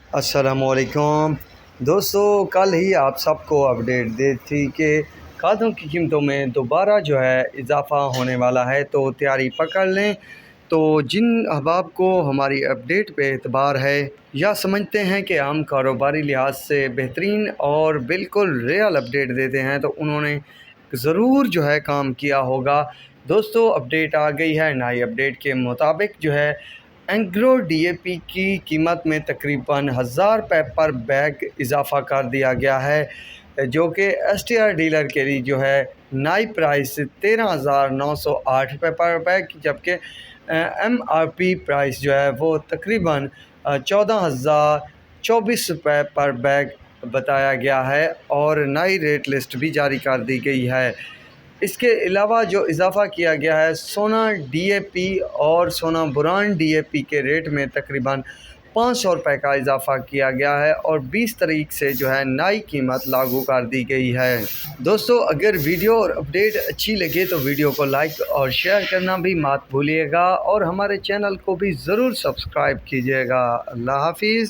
अस्सलामुअलैकुम दोस्तों, कल ही आप सबको अपडेट दी थी कि खादों की कीमतों में दोबारा जो है इजाफ़ा होने वाला है, तो तैयारी पकड़ लें। तो जिन अहबाब को हमारी अपडेट पे एतबार है या समझते हैं कि हम कारोबारी लिहाज से बेहतरीन और बिल्कुल रियल अपडेट देते हैं, तो उन्होंने ज़रूर जो है काम किया होगा। दोस्तों, अपडेट आ गई है। नई अपडेट के मुताबिक जो है एंग्रो डीएपी की कीमत में तकरीबन 1000 रुपये पर बैग इजाफ़ा कर दिया गया है, जो कि एसटीआर डीलर के लिए जो है नई प्राइस 13,908 रुपये पर बैग, जबकि एमआरपी प्राइस जो है वो तकरीबन 14,024 रुपये पर बैग बताया गया है और नई रेट लिस्ट भी जारी कर दी गई है। इसके अलावा जो इजाफ़ा किया गया है, सोना डीएपी और सोना बुरान डीएपी के रेट में तकरीबन 500 रुपये का इजाफ़ा किया गया है और 20 तारीख से जो है नई कीमत लागू कर दी गई है। दोस्तों, अगर वीडियो और अपडेट अच्छी लगे तो वीडियो को लाइक और शेयर करना भी मत भूलिएगा और हमारे चैनल को भी ज़रूर सब्सक्राइब कीजिएगा। अल्लाह हाफिज़।